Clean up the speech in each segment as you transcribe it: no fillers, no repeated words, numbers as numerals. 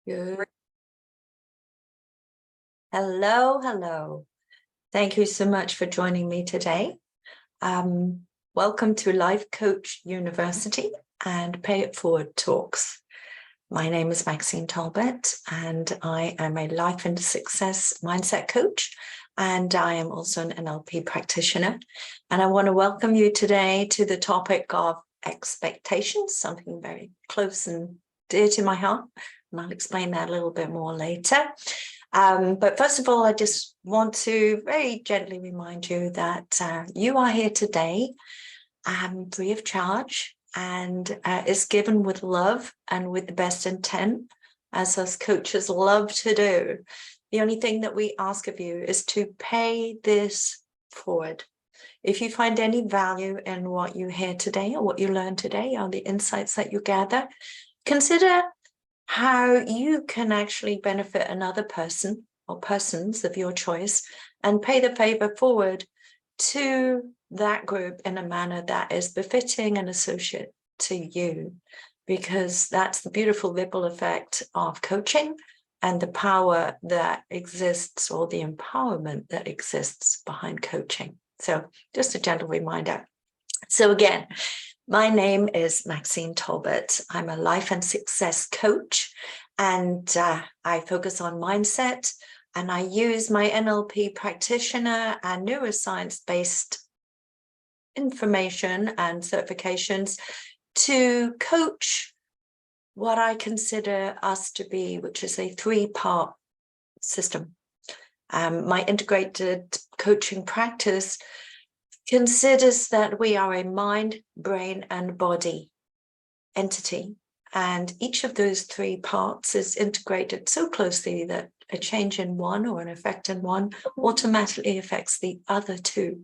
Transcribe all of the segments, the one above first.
Good. Hello, hello. Thank you so much for joining me today. Welcome to Life Coach University and Pay It Forward Talks. My name is Maxine Tolbert, and I am a life and success mindset coach, and I am also an NLP practitioner. And I want to welcome you today to the topic of expectations, something very close and dear to my heart. And I'll explain that a little bit more later. But first of all, I just want to very gently remind you that you are here today free of charge, and is given with love and with the best intent, as us coaches love to do. The only thing that we ask of you is to pay this forward. If you find any value in what you hear today or what you learn today or the insights that you gather, consider how you can actually benefit another person or persons of your choice and pay the favor forward to that group in a manner that is befitting and associate to you, because that's the beautiful ripple effect of coaching and the power that exists, or the empowerment that exists behind coaching. So just a gentle reminder. So again, my name is Maxine Tolbert. I'm a life and success coach, and I focus on mindset, and I use my NLP practitioner and neuroscience-based information and certifications to coach what I consider us to be, which is a three-part system. My integrated coaching practice considers that we are a mind, brain, and body entity. And each of those three parts is integrated so closely that a change in one or an effect in one automatically affects the other two.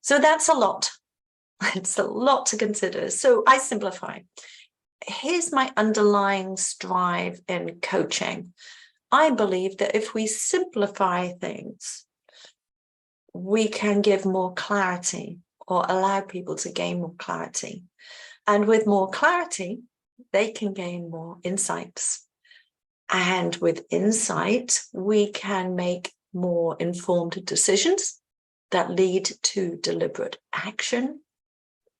So that's a lot. It's a lot to consider. So I simplify. Here's my underlying strive in coaching. I believe that if we simplify things, we can give more clarity, or allow people to gain more clarity. And with more clarity, they can gain more insights. And with insight, we can make more informed decisions that lead to deliberate action.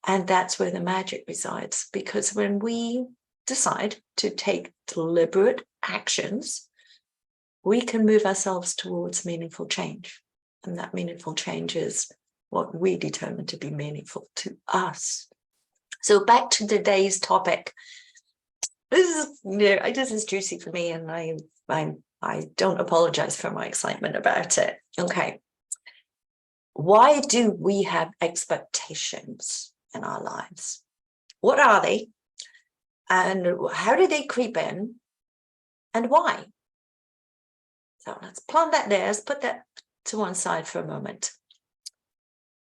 And that's where the magic resides, because when we decide to take deliberate actions, we can move ourselves towards meaningful change. And that meaningful change is what we determine to be meaningful to us. So back to today's topic. This is juicy for me, and I don't apologize for my excitement about it. Okay. Why do we have expectations in our lives? What are they? And how do they creep in? And why? So let's plant that there. Let's put that to one side for a moment.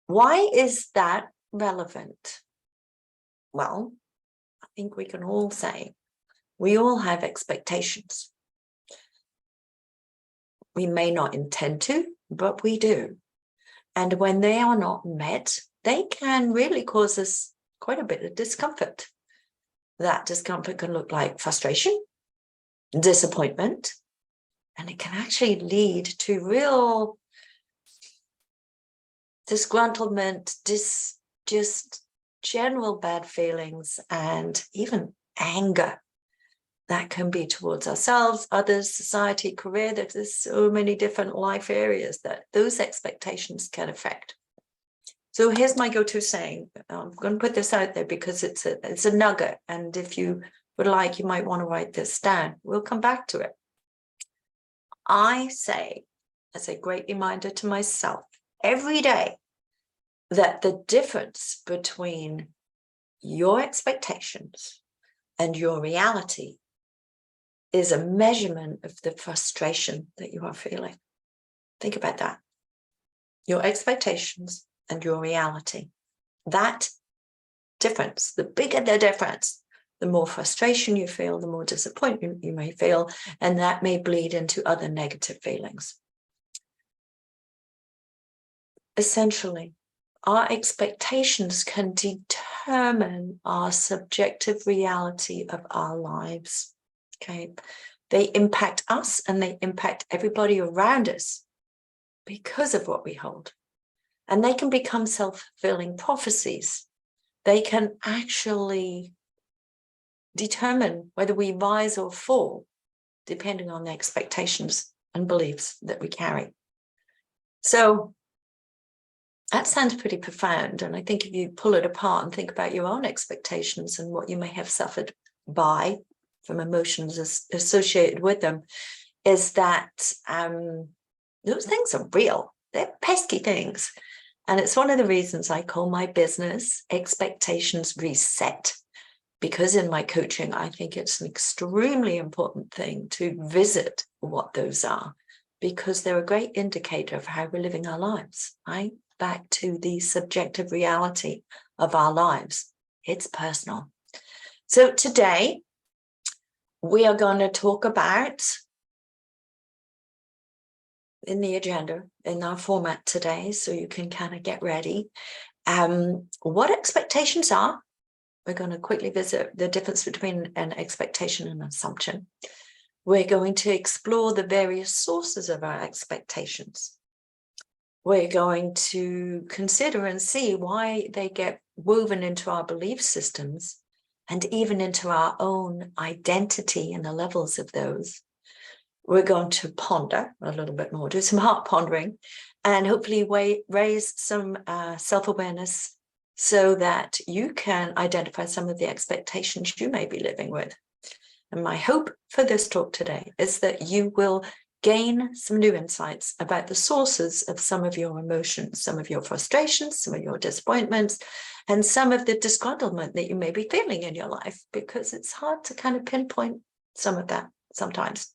Why is that relevant? Well, I think we can all say we all have expectations. We may not intend to, but we do. And when they are not met, they can really cause us quite a bit of discomfort. That discomfort can look like frustration, disappointment, and it can actually lead to real disgruntlement, just general bad feelings, and even anger that can be towards ourselves, others, society, career. There's so many different life areas that those expectations can affect. So here's my go-to saying. I'm going to put this out there because it's a nugget, and if you would like, you might want to write this down. We'll come back to it. I say, as a great reminder to myself every day, that the difference between your expectations and your reality is a measurement of the frustration that you are feeling. Think about that. Your expectations and your reality. That difference, the bigger the difference, the more frustration you feel, the more disappointment you may feel, and that may bleed into other negative feelings. Essentially, our expectations can determine our subjective reality of our lives. Okay, they impact us and they impact everybody around us because of what we hold. And they can become self-fulfilling prophecies. They can actually determine whether we rise or fall, depending on the expectations and beliefs that we carry. So that sounds pretty profound. And I think if you pull it apart and think about your own expectations and what you may have suffered by from emotions associated with them, is that those things are real. They're pesky things. And it's one of the reasons I call my business Expectations Reset, because in my coaching, I think it's an extremely important thing to visit what those are, because they're a great indicator of how we're living our lives, right? Back to the subjective reality of our lives. It's personal. So today, we are going to talk about, in the agenda, in our format today, so you can kind of get ready, what expectations are. We're going to quickly visit the difference between an expectation and an assumption. We're going to explore the various sources of our expectations. We're going to consider and see why they get woven into our belief systems and even into our own identity and the levels of those. We're going to ponder a little bit more, do some heart pondering, and hopefully raise some self-awareness so that you can identify some of the expectations you may be living with. And my hope for this talk today is that you will gain some new insights about the sources of some of your emotions, some of your frustrations, some of your disappointments, and some of the disgruntlement that you may be feeling in your life, because it's hard to kind of pinpoint some of that sometimes.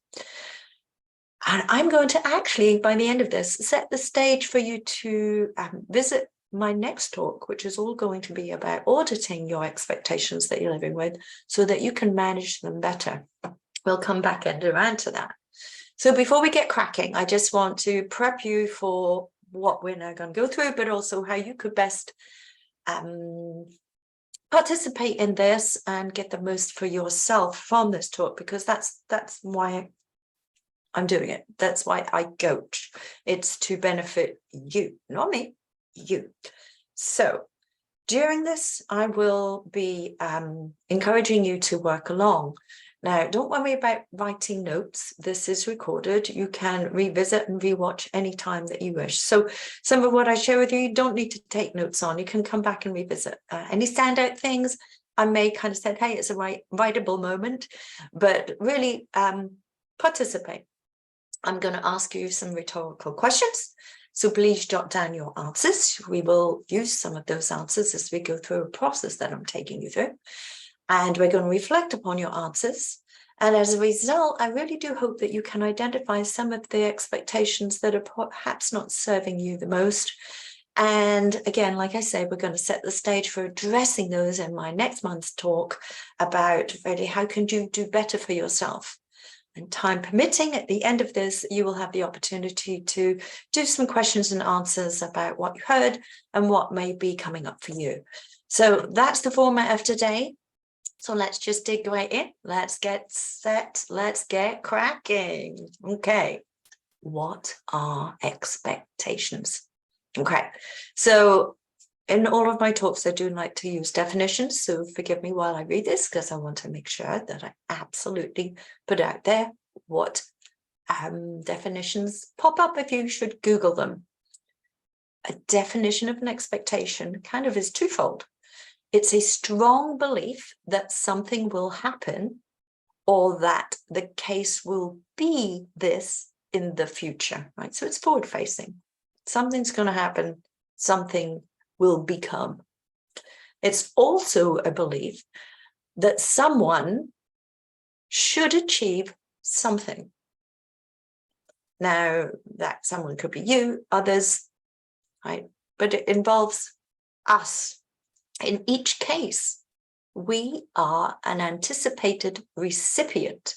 And I'm going to actually, by the end of this, set the stage for you to visit my next talk, which is all going to be about auditing your expectations that you're living with so that you can manage them better. We'll come back and around to that. So before we get cracking, I just want to prep you for what we're now going to go through, but also how you could best participate in this and get the most for yourself from this talk, because that's why I'm doing it. That's why I coach. It's to benefit you, not me, you. So during this, I will be encouraging you to work along. Now, don't worry about writing notes. This is recorded. You can revisit and rewatch any time that you wish. So some of what I share with you, you don't need to take notes on. You can come back and revisit. Any standout things, I may kind of say, hey, it's a writable moment, but really participate. I'm going to ask you some rhetorical questions. So please jot down your answers. We will use some of those answers as we go through a process that I'm taking you through. And we're going to reflect upon your answers. And as a result, I really do hope that you can identify some of the expectations that are perhaps not serving you the most. And again, like I said, we're going to set the stage for addressing those in my next month's talk about really how can you do better for yourself. And time permitting, at the end of this, you will have the opportunity to do some questions and answers about what you heard and what may be coming up for you. So that's the format of today. So let's just dig right in. Let's get set. Let's get cracking. Okay. What are expectations? Okay. So in all of my talks, I do like to use definitions. So forgive me while I read this, because I want to make sure that I absolutely put out there what definitions pop up if you should Google them. A definition of an expectation kind of is twofold. It's a strong belief that something will happen or that the case will be this in the future, right? So it's forward facing. Something's going to happen, something will become. It's also a belief that someone should achieve something. Now, that someone could be you, others, right? But it involves us. In each case, we are an anticipated recipient.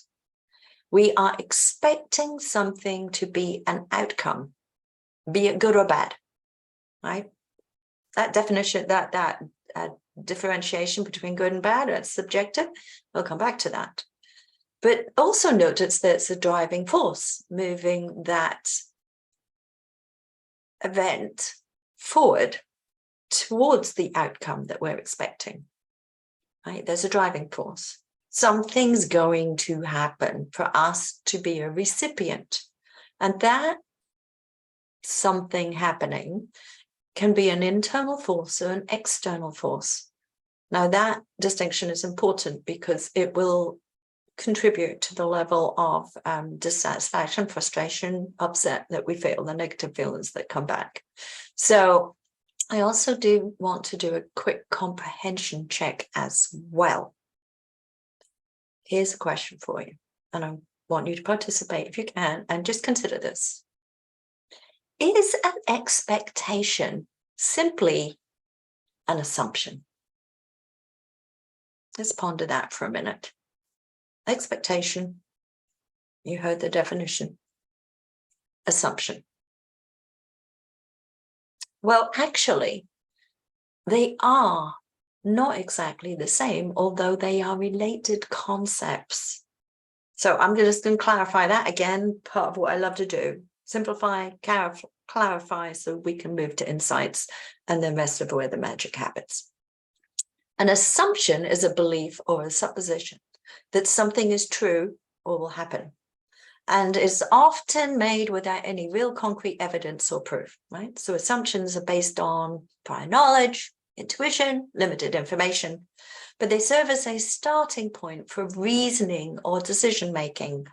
We are expecting something to be an outcome, be it good or bad, right? That definition, that differentiation between good and bad, that's subjective. We'll come back to that. But also notice that it's a driving force moving that event forward towards the outcome that we're expecting. Right? There's a driving force. Something's going to happen for us to be a recipient. And that something happening can be an internal force or an external force. Now, that distinction is important because it will contribute to the level of dissatisfaction, frustration, upset that we feel, the negative feelings that come back. So I also do want to do a quick comprehension check as well. Here's a question for you, and I want you to participate if you can, and just consider this. Is an expectation simply an assumption? Let's ponder that for a minute. Expectation, you heard the definition. Assumption. Well, actually, they are not exactly the same, although they are related concepts. So I'm just going to clarify that again, part of what I love to do. Simplify, clarify, so we can move to insights and the rest of where the magic happens. An assumption is a belief or a supposition that something is true or will happen, and is often made without any real concrete evidence or proof, right? So assumptions are based on prior knowledge, intuition, limited information, but they serve as a starting point for reasoning or decision-making,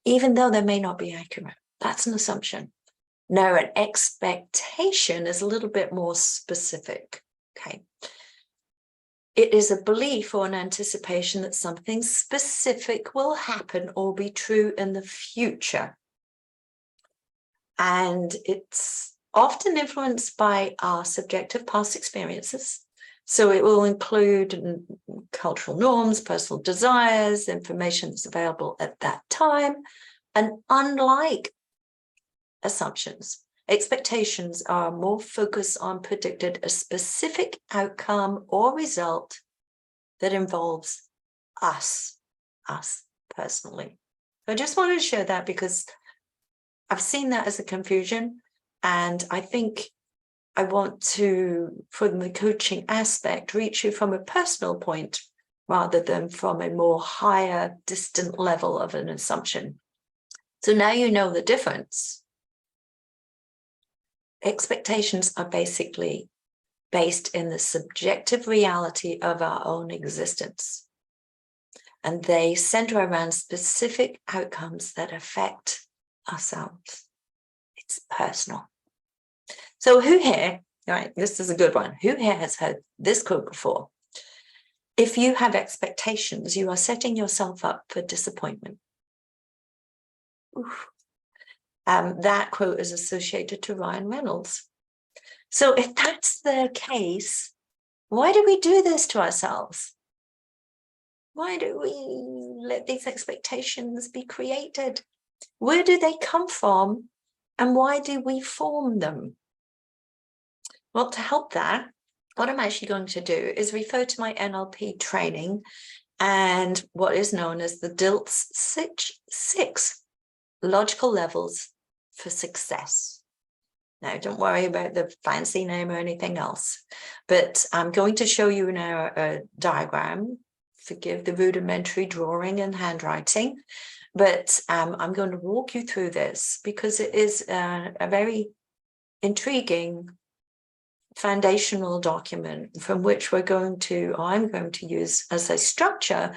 even though they may not be accurate. That's an assumption. Now, an expectation is a little bit more specific, okay? It is a belief or an anticipation that something specific will happen or be true in the future. And it's often influenced by our subjective past experiences. So it will include cultural norms, personal desires, information that's available at that time. And unlike assumptions, expectations are more focused on predicted a specific outcome or result that involves us personally. I just wanted to share that because I've seen that as a confusion, and I think I want to, from the coaching aspect, reach you from a personal point rather than from a more higher, distant level of an assumption. So now you know the difference. Expectations are basically based in the subjective reality of our own existence, and they center around specific outcomes that affect ourselves. It's personal. So who here, all right, this is a good one. Who here has heard this quote before? If you have expectations, you are setting yourself up for disappointment. Oof. That quote is associated to Ryan Reynolds. So if that's the case, why do we do this to ourselves? Why do we let these expectations be created? Where do they come from? And why do we form them? Well, to help that, what I'm actually going to do is refer to my NLP training and what is known as the DILT's six logical levels for success. Now, don't worry about the fancy name or anything else, but I'm going to show you now a diagram. Forgive the rudimentary drawing and handwriting, but I'm going to walk you through this because it is a very intriguing foundational document from which I'm going to use as a structure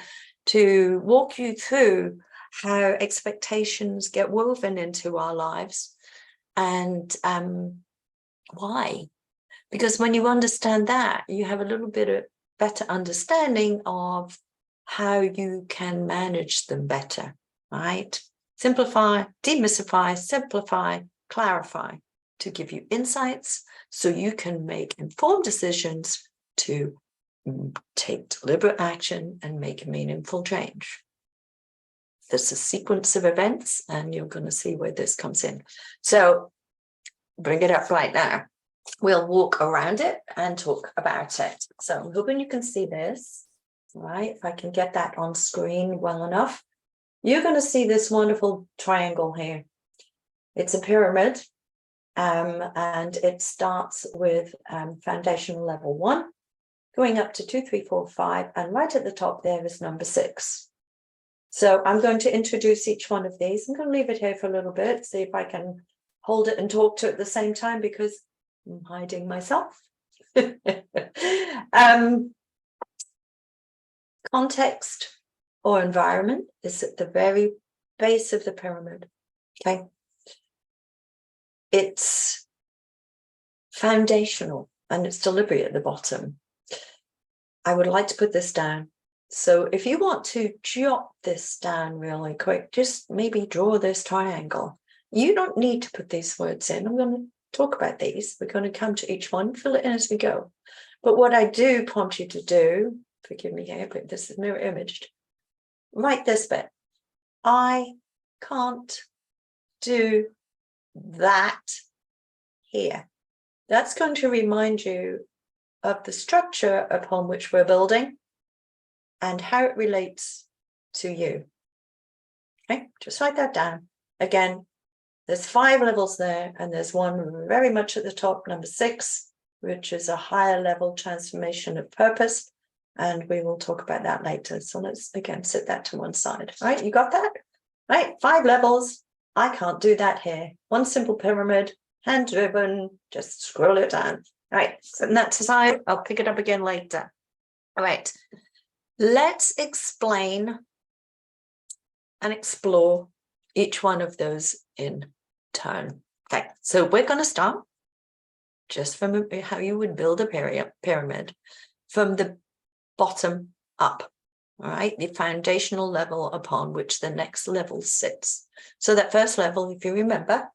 to walk you through how expectations get woven into our lives and why. Because when you understand that, you have a little bit of better understanding of how you can manage them better, right? Simplify, demystify, simplify, clarify, to give you insights so you can make informed decisions to take deliberate action and make meaningful change. There's a sequence of events, and you're going to see where this comes in. So bring it up right now. We'll walk around it and talk about it. So I'm hoping you can see this. right? If I can get that on screen well enough, you're going to see this wonderful triangle here. It's a pyramid, and it starts with foundational level 1, going up to 2, 3, 4, 5, and right at the top there is number 6. So I'm going to introduce each one of these. I'm going to leave it here for a little bit, see if I can hold it and talk to it at the same time, because I'm hiding myself. Context or environment is at the very base of the pyramid. Okay. It's foundational and it's deliberate at the bottom. I would like to put this down. So if you want to jot this down really quick, just maybe draw this triangle. You don't need to put these words in. I'm going to talk about these. We're going to come to each one, fill it in as we go. But what I do prompt you to do, forgive me here, but this is mirror imaged. Write this bit. I can't do that here. That's going to remind you of the structure upon which we're building and how it relates to you. Okay, just write that down. Again, there's 5 levels there, and there's one very much at the top, number 6, which is a higher level transformation of purpose. And we will talk about that later. So let's again set that to one side. All right, you got that? Right, 5 levels. I can't do that here. One simple pyramid, hand driven, just scroll it down. All right, setting that aside. I'll pick it up again later. All right, let's explain and explore each one of those in turn. Okay, so we're going to start just from how you would build a pyramid from the bottom up. All right, the foundational level upon which the next level sits. So that first level, if you remember,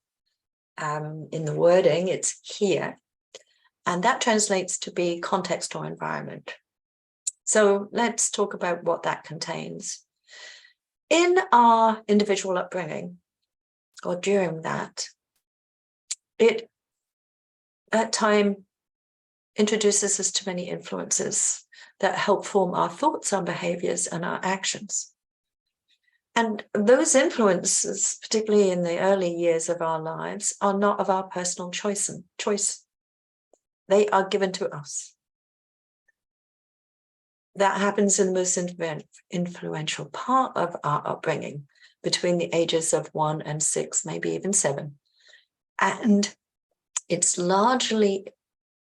in the wording, it's here. And that translates to be context or environment. So let's talk about what that contains. In our individual upbringing, or during that, it at time introduces us to many influences that help form our thoughts, our behaviors, and our actions. And those influences, particularly in the early years of our lives, are not of our personal choice. They are given to us. That happens in the most influential part of our upbringing, between the ages of 1 and 6, maybe even 7. And it's largely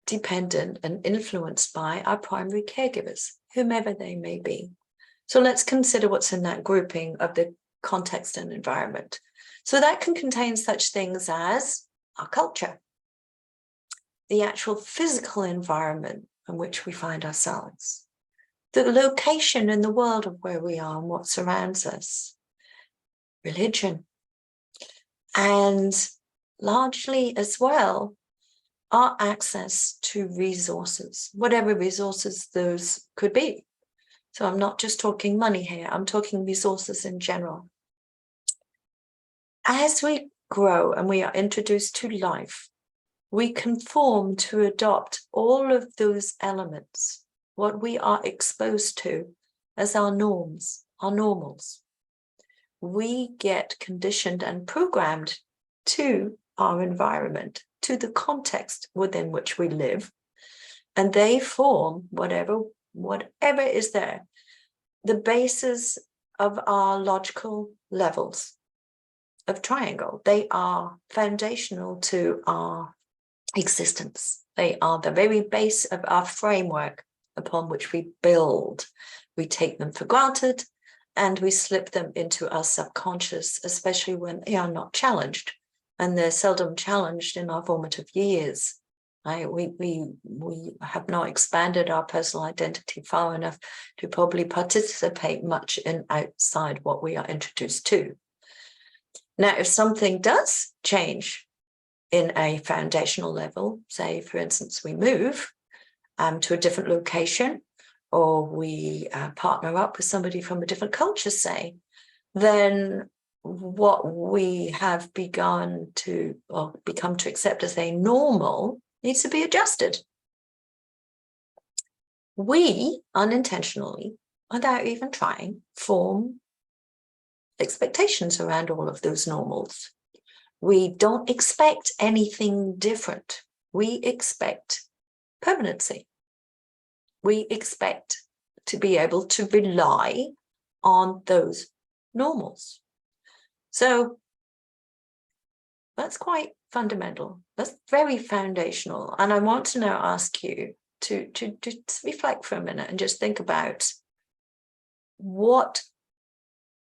dependent and influenced by our primary caregivers, whomever they may be. So let's consider what's in that grouping of the context and environment. So that can contain such things as our culture, the actual physical environment in which we find ourselves, the location in the world of where we are and what surrounds us, religion, and largely as well, our access to resources, whatever resources those could be. So I'm not just talking money here, I'm talking resources in general. As we grow and we are introduced to life, we conform to adopt all of those elements, what we are exposed to as our norms, our normals. We get conditioned and programmed to our environment, to the context within which we live, and they form whatever is there, the basis of our logical levels of triangle. They are foundational to our existence. They are the very base of our framework upon which we build. We take them for granted and we slip them into our subconscious, especially when they are not challenged. And they're seldom challenged in our formative years. Right? We have not expanded our personal identity far enough to probably participate much in outside what we are introduced to. Now, if something does change in a foundational level, say, for instance, we move to a different location, or we partner up with somebody from a different culture, say, then what we have begun to, or become to accept as a normal needs to be adjusted. We unintentionally without even trying, form expectations around all of those normals. We don't expect anything different. We expect permanency. We expect to be able to rely on those normals. So that's quite fundamental. That's very foundational. And I want to now ask you to reflect for a minute and just think about what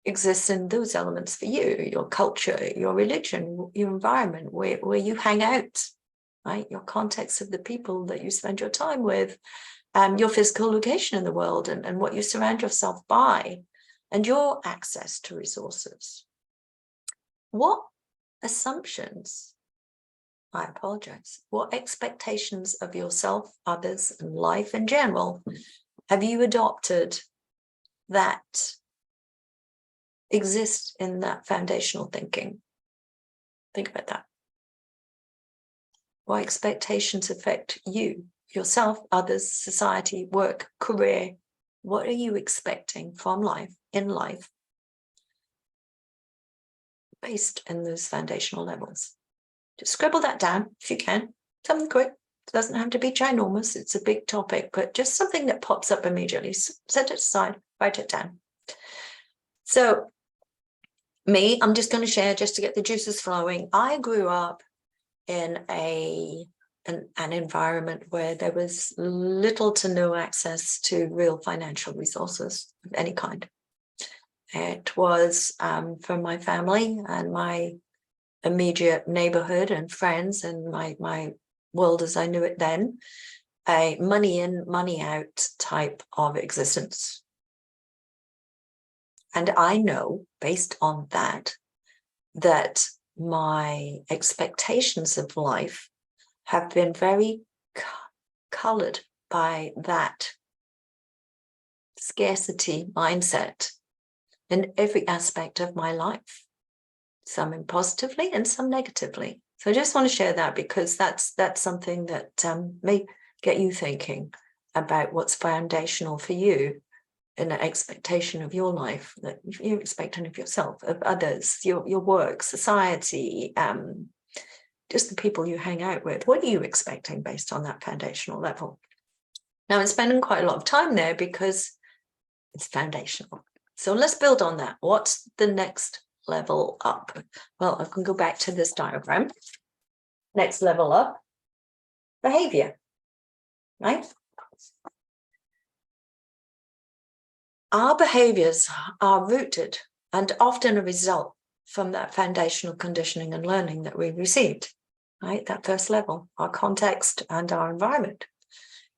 exists in those elements for you, your culture, your religion, your environment, where you hang out, right? Your context of the people that you spend your time with, your physical location in the world, and what you surround yourself by, and your access to resources. What assumptions, I apologize, what expectations of yourself, others, and life in general have you adopted that exist in that foundational thinking? Think about that. What expectations affect you, yourself, others, society, work, career? What are you expecting from life, in life, based in those foundational levels? Just scribble that down if you can. Something quick. It doesn't have to be ginormous. It's a big topic, but just something that pops up immediately. Set it aside, write it down. So me, I'm just going to share just to get the juices flowing. I grew up in an environment where there was little to no access to real financial resources of any kind. It was from my family and my immediate neighborhood and friends and my world as I knew it then, a money in, money out type of existence. And I know, based on that, that my expectations of life have been very colored by that scarcity mindset in every aspect of my life, some positively and some negatively. So I just want to share that because that's something that may get you thinking about what's foundational for you in the expectation of your life, that you're expecting of yourself, of others, your work, society, just the people you hang out with. What are you expecting based on that foundational level? Now, I'm spending quite a lot of time there because it's foundational. So let's build on that. What's the next level up? Well, I can go back to this diagram. Next level up, behavior, right? Our behaviors are rooted and often a result from that foundational conditioning and learning that we received, right? That first level, our context and our environment.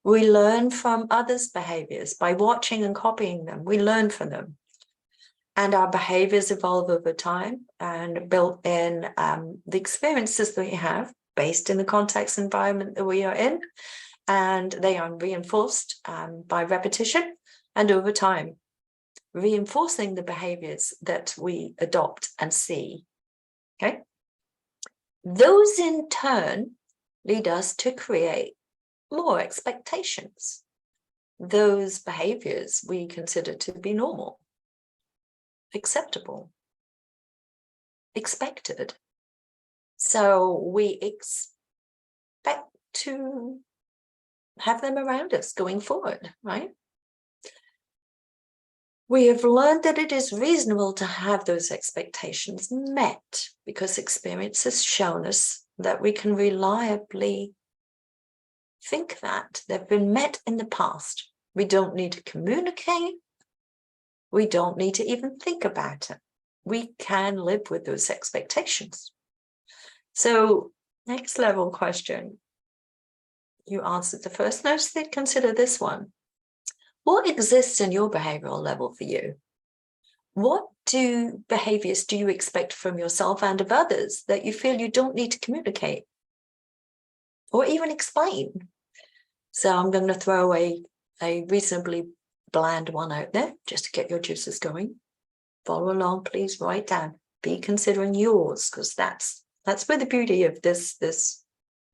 We learn from others' behaviors by watching and copying them. We learn from them. And our behaviors evolve over time and built in the experiences that we have based in the context environment that we are in. And they are reinforced by repetition and over time, reinforcing the behaviors that we adopt and see. Okay. Those in turn lead us to create more expectations. Those behaviors we consider to be normal, acceptable, expected. So we expect to have them around us going forward, right? We have learned that it is reasonable to have those expectations met because experience has shown us that we can reliably think that they've been met in the past. We don't need to communicate. We don't need to even think about it. We can live with those expectations. So next level question. You answered the first. Now consider this one. What exists in your behavioral level for you? What behaviors do you expect from yourself and of others that you feel you don't need to communicate or even explain? So I'm going to throw a reasonably bland one out there just to get your juices going. Follow along, please write down. Be considering yours, because that's where the beauty of this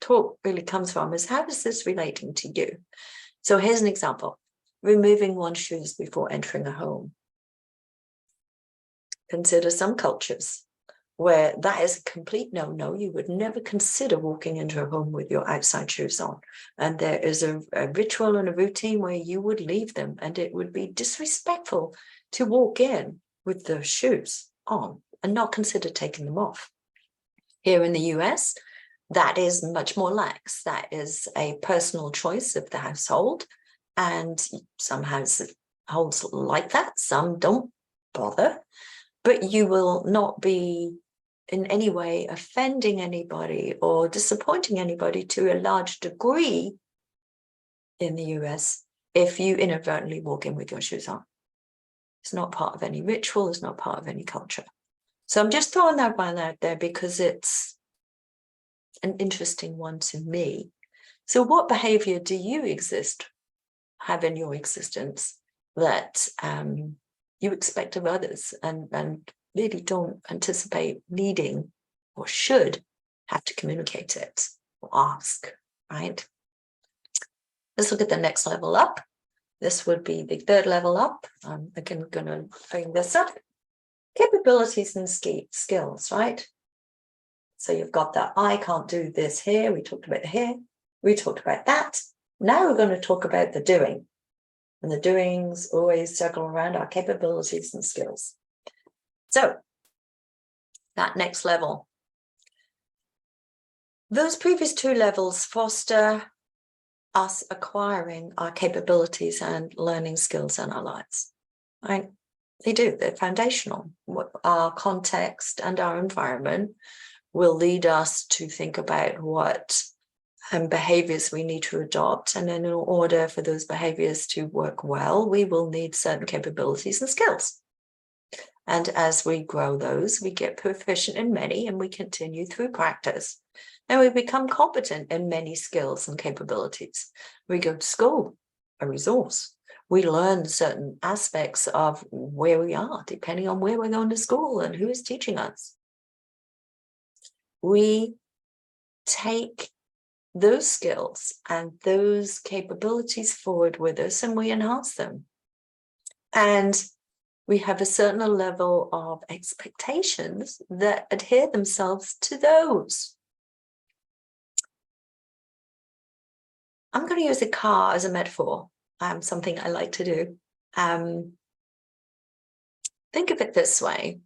talk really comes from, is how is this relating to you? So here's an example. removing one's shoes before entering a home. Consider some cultures where that is a complete no-no. You would never consider walking into a home with your outside shoes on. And there is a ritual and a routine where you would leave them, and it would be disrespectful to walk in with those shoes on and not consider taking them off. Here in the US, that is much more lax. That is a personal choice of the household. And some households like that, some don't bother. But you will not be in any way offending anybody or disappointing anybody to a large degree in the US if you inadvertently walk in with your shoes on. It's not part of any ritual, it's not part of any culture. So I'm just throwing that one out there because it's an interesting one to me. So what behavior do you have in your existence that you expect of others and really don't anticipate needing or should have to communicate it or ask, right? Let's look at the next level up. This would be the third level up. I'm again going to bring this up. Capabilities and skills, right? So you've got that I can't do this here. We talked about here. We talked about that. Now we're going to talk about the doing. And the doings always circle around our capabilities and skills. So that next level. Those previous two levels foster us acquiring our capabilities and learning skills in our lives, right? They do, they're foundational. Our context and our environment will lead us to think about what behaviors we need to adopt. And then in order for those behaviors to work well, we will need certain capabilities and skills. And as we grow those, we get proficient in many and we continue through practice. And we become competent in many skills and capabilities. We go to school, a resource. We learn certain aspects of where we are, depending on where we're going to school and who is teaching us. We take those skills and those capabilities forward with us and we enhance them. And we have a certain level of expectations that adhere themselves to those. I'm going to use a car as a metaphor, something I like to do. Think of it this way.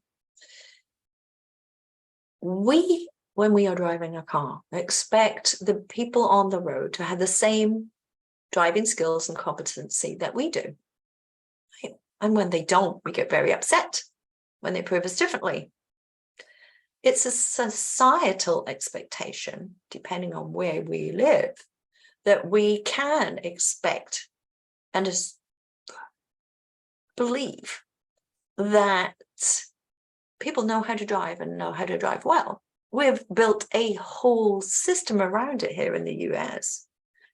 When we are driving a car, expect the people on the road to have the same driving skills and competency that we do. Right? And when they don't, we get very upset when they prove us differently. It's a societal expectation, depending on where we live, that we can expect and believe that people know how to drive and know how to drive well. We've built a whole system around it here in the US,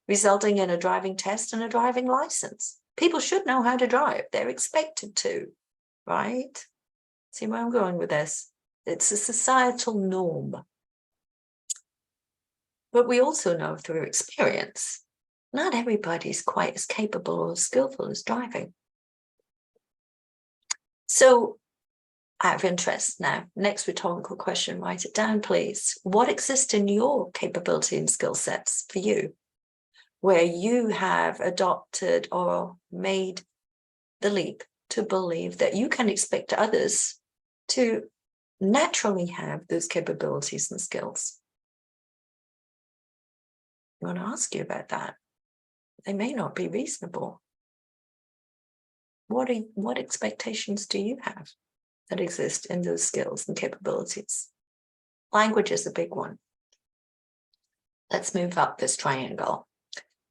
resulting in a driving test and a driving license. People should know how to drive. They're expected to, right? See where I'm going with this? It's a societal norm. But we also know through experience, not everybody's quite as capable or skillful as driving. So, out of interest now, next rhetorical question, write it down, please. What exists in your capability and skill sets for you, where you have adopted or made the leap to believe that you can expect others to naturally have those capabilities and skills? I want to ask you about that. They may not be reasonable. What expectations do you have that exist in those skills and capabilities? Language is a big one. Let's move up this triangle.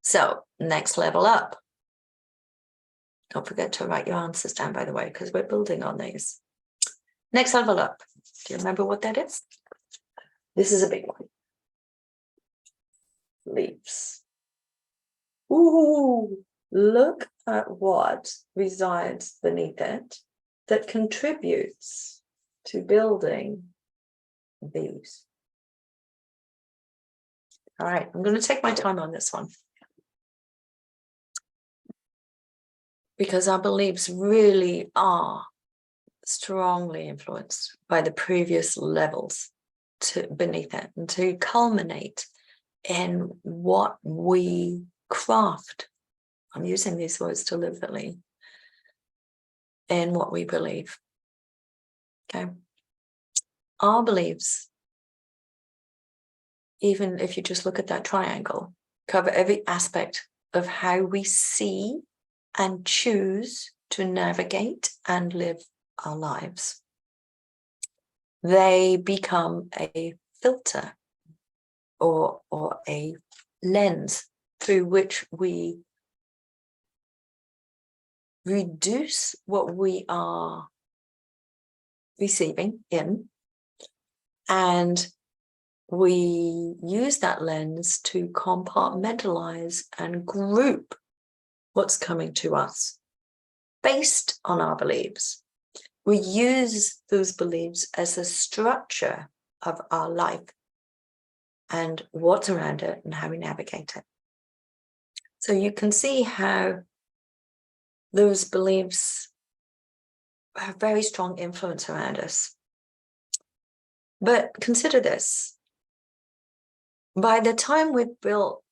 So, next level up. Don't forget to write your answers down, by the way, because we're building on these. Next level up. Do you remember what that is? This is a big one. Leaps. Ooh, look at what resides beneath it that contributes to building these. All right, I'm going to take my time on this one. because our beliefs really are strongly influenced by the previous levels beneath it, and to culminate in what we craft. I'm using these words deliberately. In what we believe. Okay. Our beliefs, even if you just look at that triangle, cover every aspect of how we see and choose to navigate and live our lives. They become a filter or a lens through which we reduce what we are receiving in, and we use that lens to compartmentalize and group what's coming to us based on our beliefs. We use those beliefs as a structure of our life and what's around it and how we navigate it. So you can see how those beliefs have very strong influence around us. But consider this. By the time we've built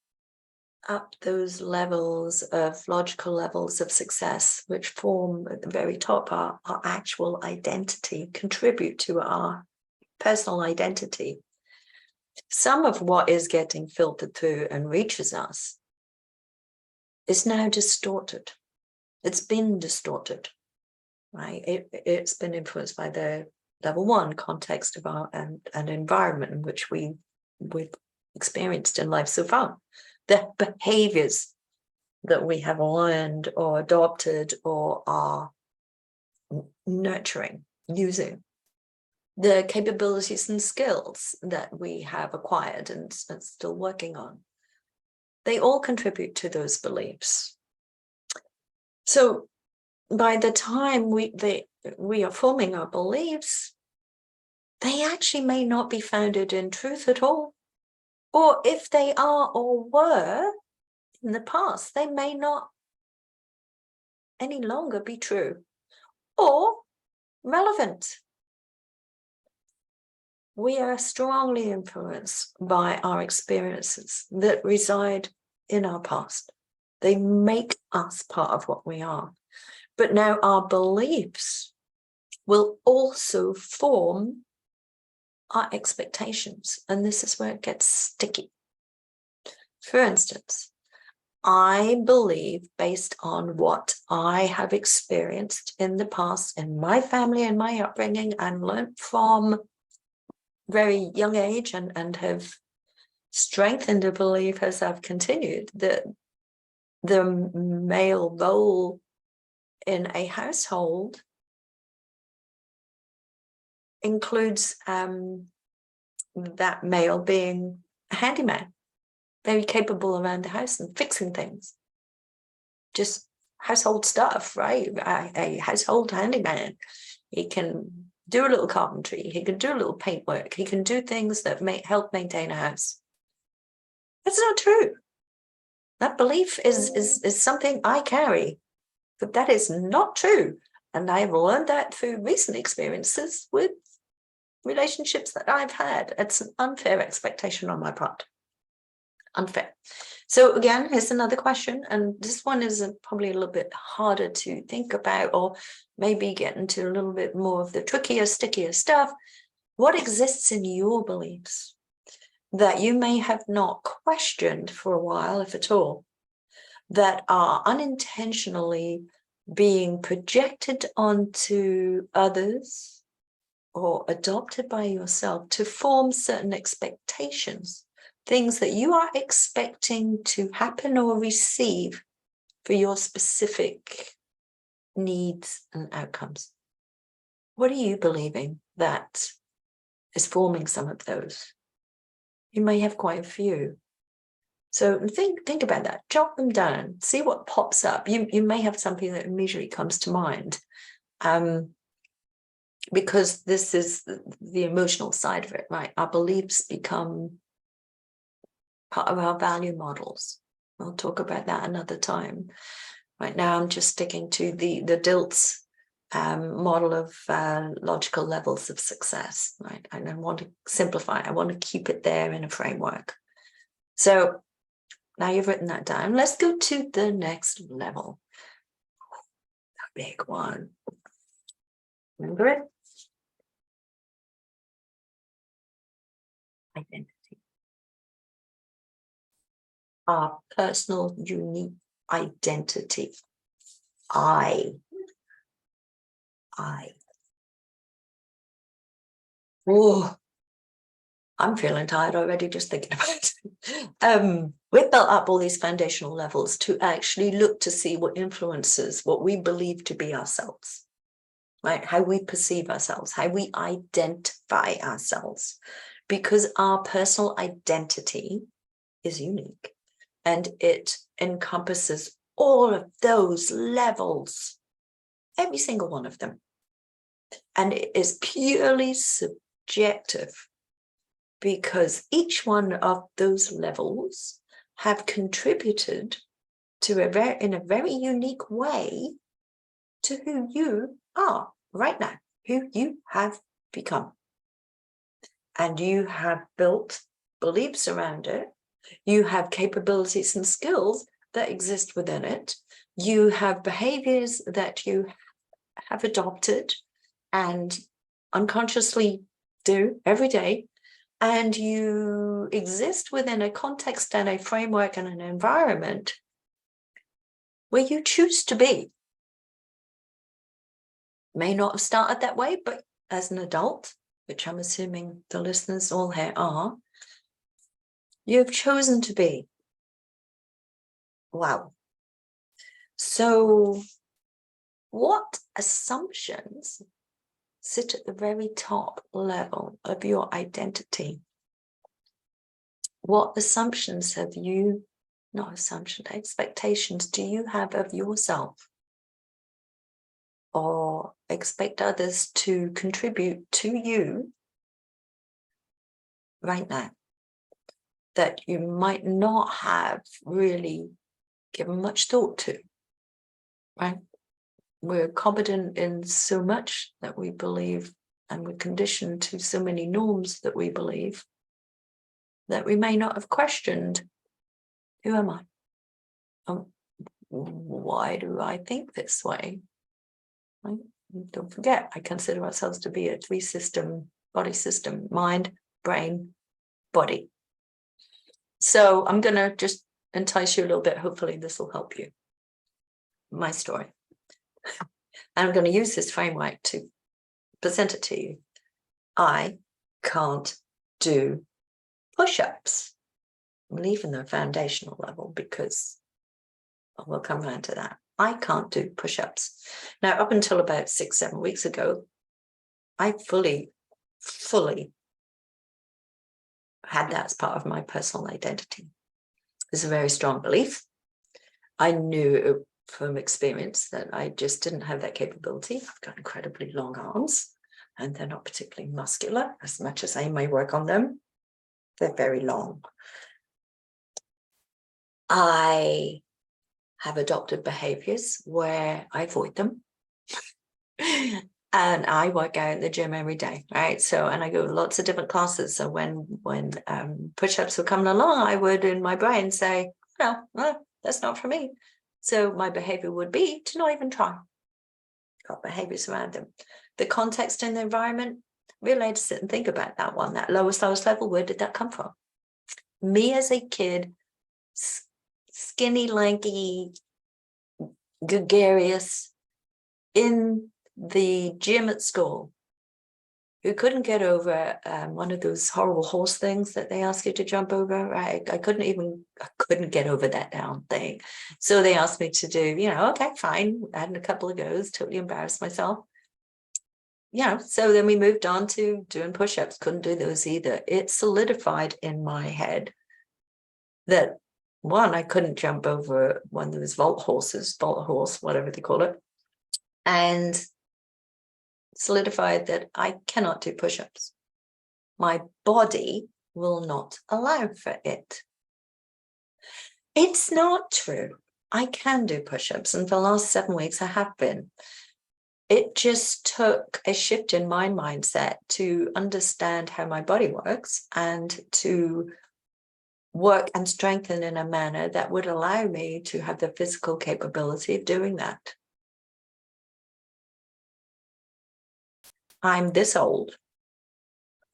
up those levels of logical levels of success, which form at the very top our actual identity, contribute to our personal identity, some of what is getting filtered through and reaches us is now distorted. It's been distorted, right? It's been influenced by the level one context of our and environment in which we've experienced in life so far. The behaviors that we have learned or adopted or are nurturing, using, the capabilities and skills that we have acquired and still working on, they all contribute to those beliefs. So by the time we are forming our beliefs, they actually may not be founded in truth at all. Or if they are or were in the past, they may not any longer be true or relevant. We are strongly influenced by our experiences that reside in our past. They make us part of what we are. But now our beliefs will also form our expectations. And this is where it gets sticky. For instance, I believe, based on what I have experienced in the past, in my family and my upbringing, and learned from very young age and have strengthened a belief as I've continued, that the male role in a household includes that male being a handyman, very capable around the house and fixing things, just household stuff, right? A household handyman. He can do a little carpentry, he can do a little paintwork, he can do things that may help maintain a house. That's not true. That belief is something I carry, but that is not true. And I've learned that through recent experiences with relationships that I've had. It's an unfair expectation on my part. Unfair. So again, here's another question, and this one is probably a little bit harder to think about, or maybe get into a little bit more of the trickier, stickier stuff. What exists in your beliefs that you may have not questioned for a while, if at all, that are unintentionally being projected onto others or adopted by yourself to form certain expectations, things that you are expecting to happen or receive for your specific needs and outcomes? What are you believing that is forming some of those? You may have quite a few. So think about that, jot them down, see what pops up. You may have something that immediately comes to mind, because this is the emotional side of it, right? Our beliefs become part of our value models. I'll talk about that another time. Right now, I'm just sticking to the DILTS model of logical levels of success, right? And I want to simplify. I want to keep it there in a framework. So now you've written that down. Let's go to the next level. The big one. Remember it? Identity. Our personal, unique identity. I. Oh, I'm feeling tired already just thinking about it. We've built up all these foundational levels to actually look to see what influences what we believe to be ourselves, right? How we perceive ourselves, how we identify ourselves, because our personal identity is unique and it encompasses all of those levels, every single one of them. And it is purely subjective, because each one of those levels have contributed to in a very unique way to who you are right now, who you have become. And you have built beliefs around it. You have capabilities and skills that exist within it. You have behaviors that you have adopted and unconsciously do every day. And you exist within a context and a framework and an environment where you choose to be. May not have started that way, but as an adult, which I'm assuming the listeners all here are, you've chosen to be. Wow. So what assumptions sit at the very top level of your identity? What assumptions have you, not assumptions, expectations do you have of yourself? Or expect others to contribute to you right now that you might not have really given much thought to, right? We're competent in so much that we believe, and we're conditioned to so many norms that we believe, that we may not have questioned, who am I? Why do I think this way? Right? Don't forget, I consider ourselves to be a three-system body system: mind, brain, body. So I'm going to just entice you a little bit. Hopefully this will help you. My story. And I'm going to use this framework to present it to you. I can't do push-ups. I'm leaving the foundational level because we'll come around to that. I can't do push-ups. Now, up until about 6-7 weeks ago, I fully had that as part of my personal identity. It's a very strong belief. I knew from experience that I just didn't have that capability. I've got incredibly long arms, and they're not particularly muscular, as much as I may work on them. They're very long. I have adopted behaviors where I avoid them. And I work out in the gym every day, right? So, and I go to lots of different classes. So when push-ups were coming along, I would in my brain say, no, that's not for me. So my behavior would be to not even try. Got behaviors around them. The context and the environment, really had to sit and think about that one, that lowest level. Where did that come from? Me as a kid, skinny, lanky, gregarious, in the gym at school, who couldn't get over one of those horrible horse things that they ask you to jump over, right? I couldn't get over that damn thing. So they asked me to do, okay, fine. I had a couple of goes, totally embarrassed myself. So then we moved on to doing push-ups. Couldn't do those either. It solidified in my head that, one, I couldn't jump over one of those vault horse, whatever they call it, and solidified that I cannot do push-ups. My body will not allow for it. It's not true. I can do push-ups, and for the last 7 weeks I have been. It just took a shift in my mindset to understand how my body works and to work and strengthen in a manner that would allow me to have the physical capability of doing that. I'm this old,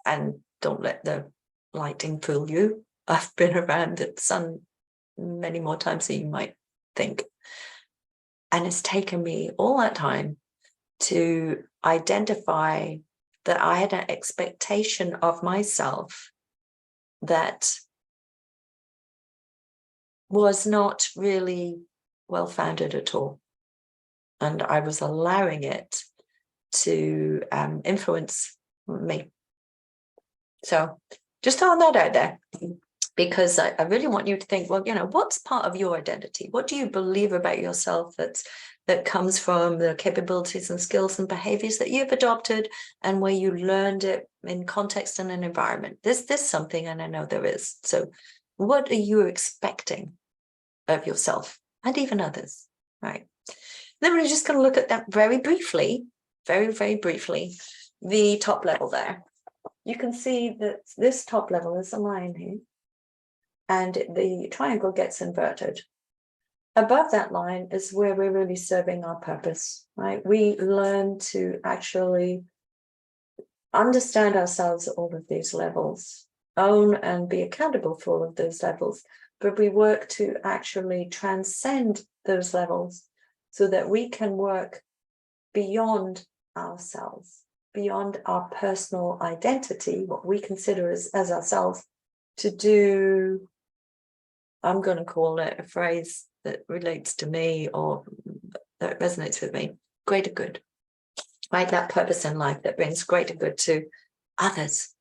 and don't let the lighting fool you. I've been around the sun many more times than you might think. And it's taken me all that time to identify that I had an expectation of myself that was not really well-founded at all. And I was allowing it to influence me. So just throwing that out there, because I really want you to think, well, what's part of your identity? What do you believe about yourself that comes from the capabilities and skills and behaviors that you've adopted and where you learned it in context and an environment? There's something, and I know there is. So what are you expecting of yourself and even others, right? Then we're just going to look at that very briefly, very, very briefly, the top level there. You can see that this top level is a line here, and the triangle gets inverted. Above that line is where we're really serving our purpose, right? We learn to actually understand ourselves at all of these levels, own and be accountable for all of those levels, but we work to actually transcend those levels so that we can work beyond ourselves, beyond our personal identity, what we consider as ourselves, to do, I'm going to call it a phrase that relates to me or that resonates with me, greater good, right? That purpose in life that brings greater good to others,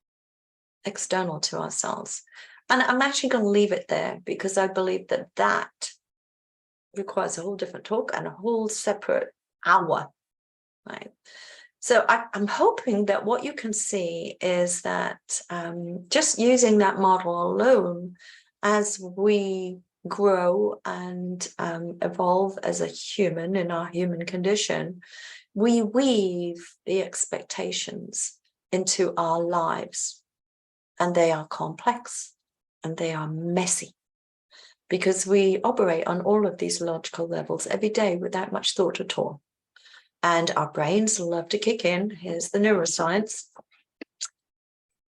external to ourselves. And I'm actually going to leave it there because I believe that that requires a whole different talk and a whole separate hour, right? So I'm hoping that what you can see is that just using that model alone, as we grow and evolve as a human in our human condition, we weave the expectations into our lives, and they are complex and they are messy because we operate on all of these logical levels every day without much thought at all. And our brains love to kick in. Here's the neuroscience,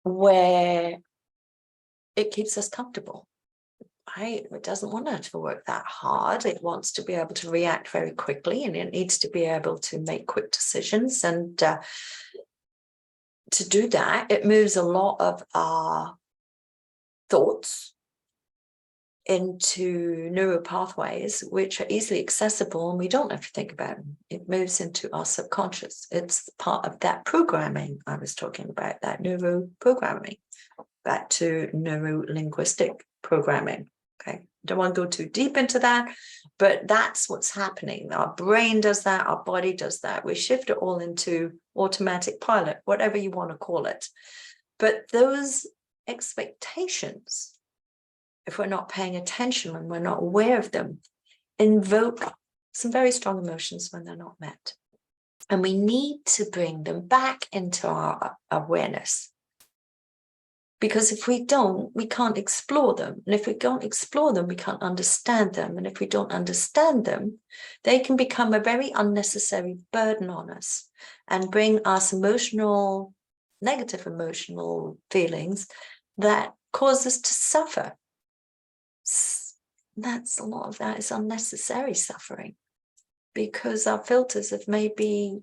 where it keeps us comfortable. Right? It doesn't want us to work that hard. It wants to be able to react very quickly, and it needs to be able to make quick decisions. And to do that, it moves a lot of our thoughts into neural pathways which are easily accessible, and we don't have to think about them. It moves into our subconscious. It's part of that programming I was talking about, that neuro programming, back to neuro-linguistic programming. Okay, don't want to go too deep into that, but that's what's happening. Our brain does that, our body does that. We shift it all into automatic pilot, whatever you want to call it. But those expectations, if we're not paying attention and we're not aware of them, invoke some very strong emotions when they're not met. And we need to bring them back into our awareness. Because if we don't, we can't explore them. And if we don't explore them, we can't understand them. And if we don't understand them, they can become a very unnecessary burden on us and bring us negative emotional feelings that cause us to suffer. A lot of that is unnecessary suffering, because our filters have maybe,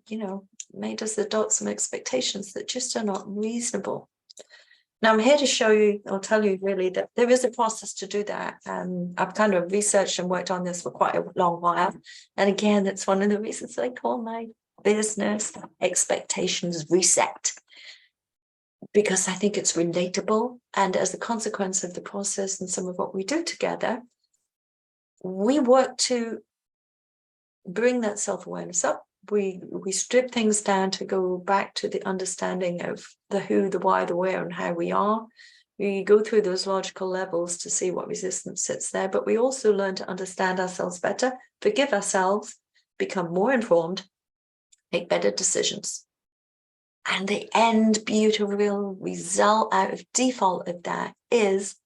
made us adopt some expectations that just are not reasonable. Now, I'm here to show you, or tell you really, that there is a process to do that. I've kind of researched and worked on this for quite a long while. And again, that's one of the reasons I call my business Expectations Reset, because I think it's relatable. And as a consequence of the process and some of what we do together, we work to bring that self-awareness up. We strip things down to go back to the understanding of the who, the why, the where, and how we are. We go through those logical levels to see what resistance sits there, but we also learn to understand ourselves better, forgive ourselves, become more informed, make better decisions. And the end beautiful result out of default of that is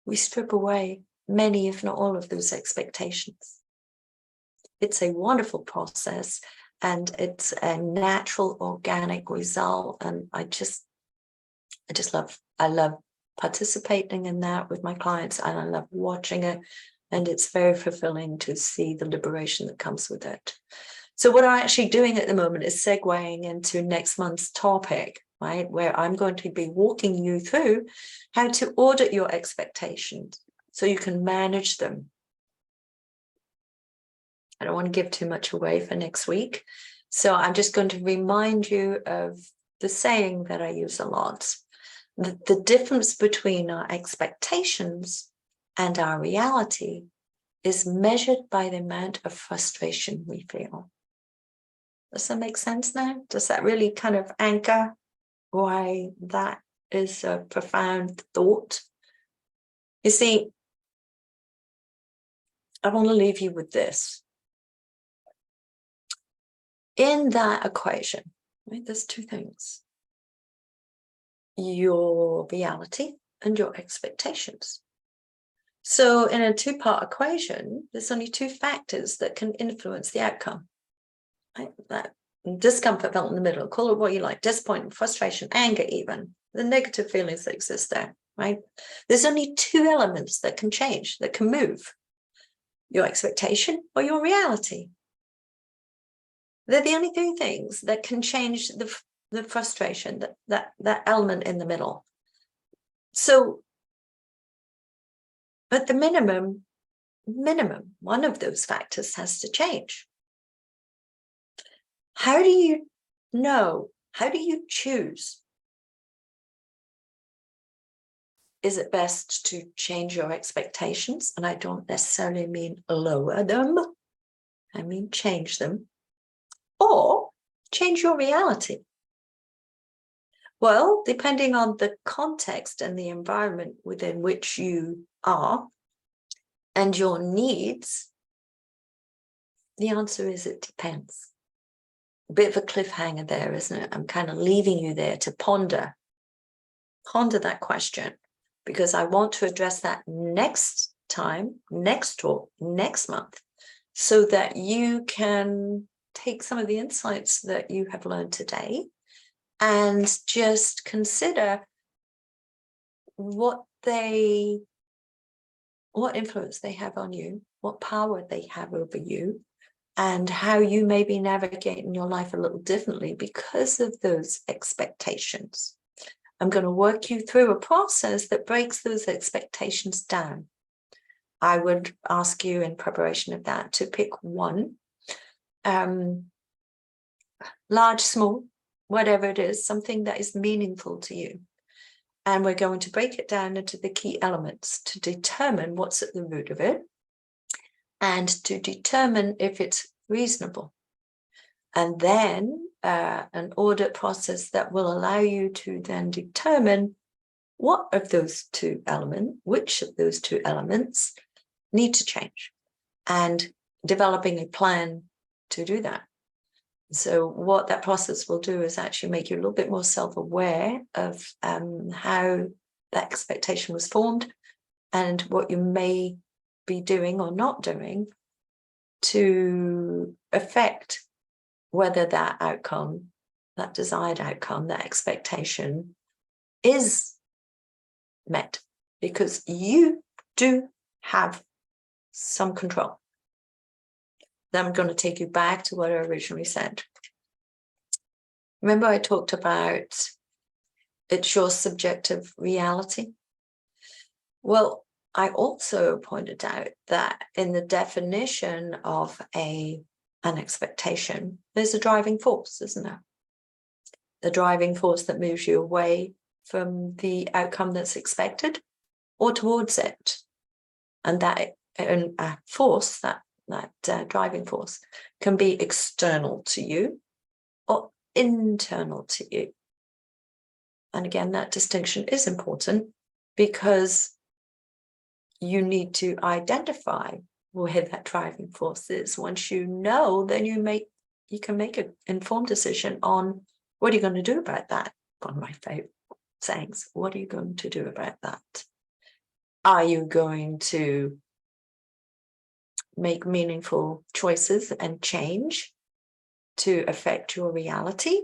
we strip away many, if not all, of those expectations. It's a wonderful process, and it's a natural, organic result. And I love participating in that with my clients, and I love watching it. And it's very fulfilling to see the liberation that comes with it. So what I'm actually doing at the moment is segueing into next month's topic, right? Where I'm going to be walking you through how to audit your expectations so you can manage them. I don't want to give too much away for next week. So I'm just going to remind you of the saying that I use a lot. The difference between our expectations and our reality is measured by the amount of frustration we feel. Does that make sense now? Does that really kind of anchor why that is a profound thought? You see, I want to leave you with this. In that equation, right, there's two things: your reality and your expectations. So in a two-part equation, there's only two factors that can influence the outcome. Right? That discomfort felt in the middle, call it what you like, disappointment, frustration, anger, even the negative feelings that exist there, right? There's only two elements that can change, that can move: your expectation or your reality. They're the only two things that can change the frustration, that element in the middle. So at the minimum, one of those factors has to change. How do you know? How do you choose? Is it best to change your expectations? And I don't necessarily mean lower them. I mean change them. Or change your reality? Well, depending on the context and the environment within which you are and your needs, the answer is it depends. A bit of a cliffhanger there, isn't it? I'm kind of leaving you there to ponder that question, because I want to address that next time, next talk, next month, so that you can take some of the insights that you have learned today and just consider what influence they have on you, what power they have over you, and how you may be navigating your life a little differently because of those expectations. I'm going to work you through a process that breaks those expectations down. I would ask you in preparation of that to pick one, large, small, whatever it is, something that is meaningful to you. And we're going to break it down into the key elements to determine what's at the root of it and to determine if it's reasonable. And then an audit process that will allow you to then determine which of those two elements need to change, and developing a plan to do that. So what that process will do is actually make you a little bit more self-aware of how that expectation was formed and what you may be doing or not doing to affect whether that outcome, that desired outcome, that expectation is met, because you do have some control. Then I'm going to take you back to what I originally said. Remember I talked about it's your subjective reality? Well, I also pointed out that in the definition of an expectation, there's a driving force, isn't there? The driving force that moves you away from the outcome that's expected or towards it. And that force, that driving force, can be external to you or internal to you. And again, that distinction is important because you need to identify where that driving force is. Once you know, then you can make an informed decision on what are you going to do about that. One of my favorite sayings, what are you going to do about that? Are you going to make meaningful choices and change to affect your reality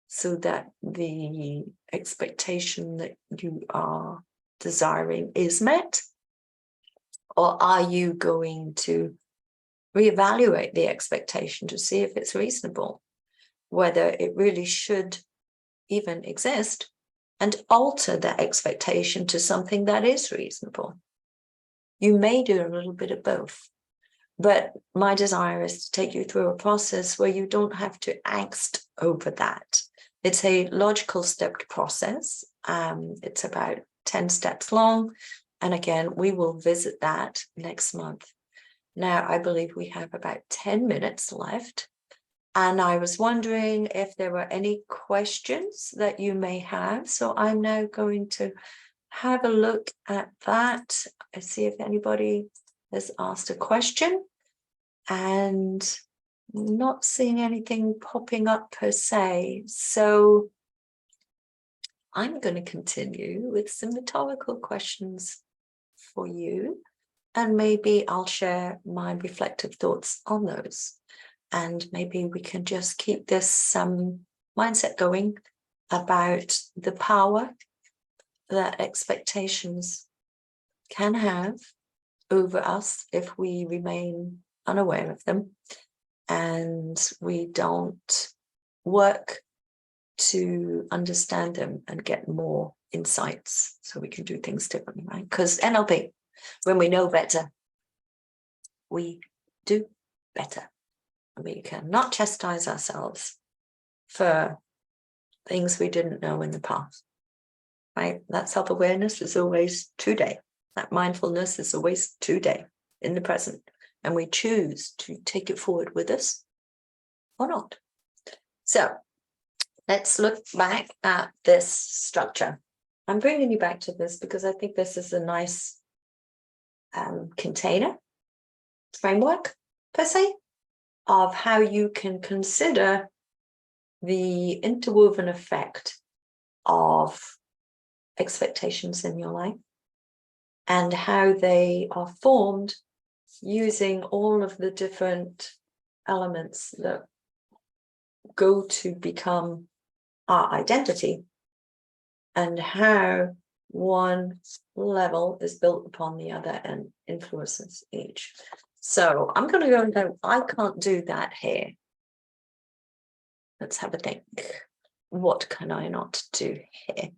so that the expectation that you are desiring is met? Or are you going to reevaluate the expectation to see if it's reasonable, whether it really should even exist, and alter that expectation to something that is reasonable? You may do a little bit of both, but my desire is to take you through a process where you don't have to angst over that. It's a logical stepped process. It's about 10 steps long. And again, we will visit that next month. Now, I believe we have about 10 minutes left. And I was wondering if there were any questions that you may have. So I'm now going to have a look at that. I see if anybody has asked a question, and not seeing anything popping up per se. So I'm going to continue with some rhetorical questions for you, and maybe I'll share my reflective thoughts on those. And maybe we can just keep this mindset going about the power that expectations can have over us if we remain unaware of them and we don't work to understand them and get more insights so we can do things differently, right? Because NLP, when we know better, we do better. We cannot chastise ourselves for things we didn't know in the past, right? That self-awareness is always today. That mindfulness is always today, in the present. And we choose to take it forward with us or not. So let's look back at this structure. I'm bringing you back to this because I think this is a nice container, framework, per se, of how you can consider the interwoven effect of expectations in your life and how they are formed using all of the different elements that go to become our identity, and how one level is built upon the other and influences each. So I'm going to go and go, I can't do that here. Let's have a think. What can I not do here?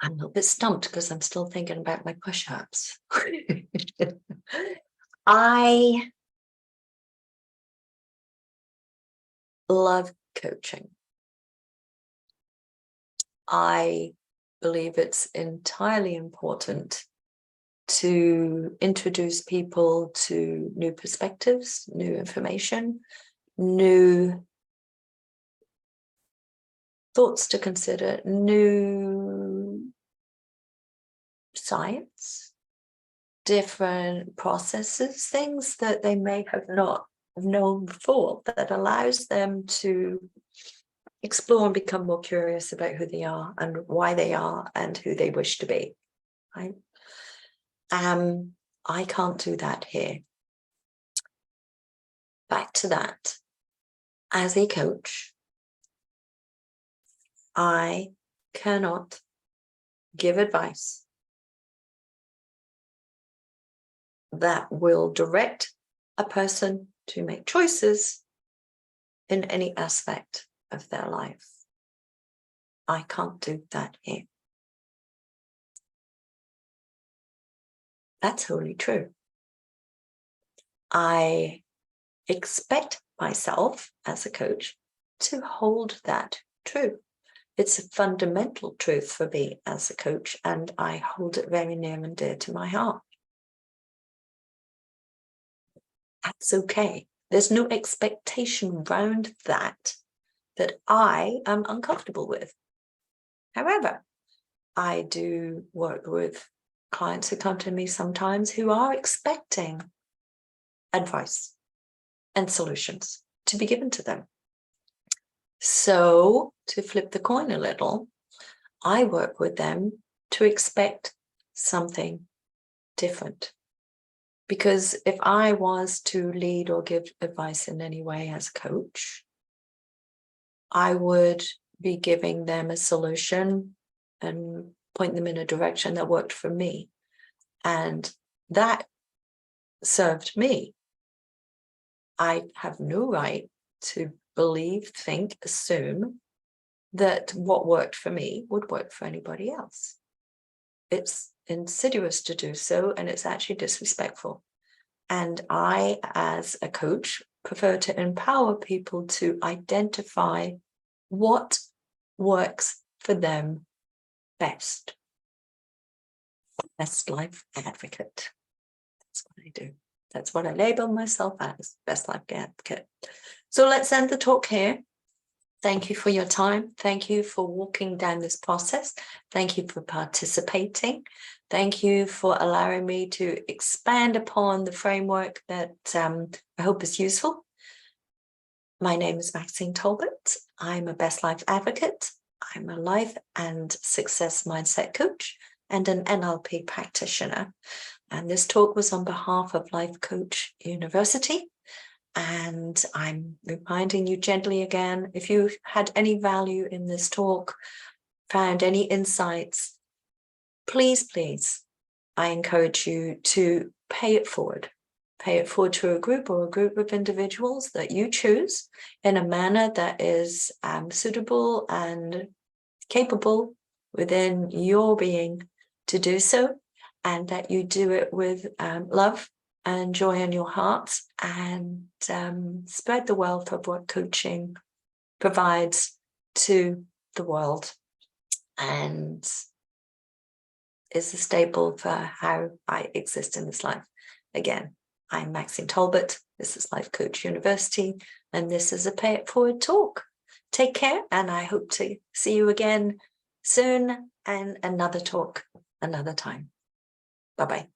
I'm a little bit stumped because I'm still thinking about my push-ups. I love coaching. I believe it's entirely important to introduce people to new perspectives, new information, new thoughts to consider, new science, different processes, things that they may have not known before, that allows them to explore and become more curious about who they are and why they are and who they wish to be, right? I can't do that here. Back to that. As a coach, I cannot give advice that will direct a person to make choices in any aspect of their life. I can't do that here. That's wholly true. I expect myself as a coach to hold that true. It's a fundamental truth for me as a coach, and I hold it very near and dear to my heart. That's okay. There's no expectation around that. that I am uncomfortable with. However, I do work with clients who come to me sometimes who are expecting advice and solutions to be given to them. So to flip the coin a little, I work with them to expect something different. Because if I was to lead or give advice in any way as a coach, I would be giving them a solution and point them in a direction that worked for me. And that served me. I have no right to believe, think, assume that what worked for me would work for anybody else. It's insidious to do so, and it's actually disrespectful. And I, as a coach, prefer to empower people to identify what works for them best. Best life advocate. That's what I do. That's what I label myself as, best life advocate. So let's end the talk here. Thank you for your time. Thank you for walking down this process. Thank you for participating. Thank you for allowing me to expand upon the framework that I hope is useful. My name is Maxine Tolbert. I'm a best life advocate. I'm a life and success mindset coach and an NLP practitioner. And this talk was on behalf of Life Coach University. And I'm reminding you gently again, if you had any value in this talk, found any insights, please, I encourage you to pay it forward. Pay it forward to a group or a group of individuals that you choose in a manner that is suitable and capable within your being to do so, and that you do it with love and joy in your heart, and spread the wealth of what coaching provides to the world and is a staple for how I exist in this life. Again, I'm Maxine Tolbert. This is Life Coach University, and this is a Pay It Forward talk. Take care, and I hope to see you again soon, and another talk another time. Bye-bye.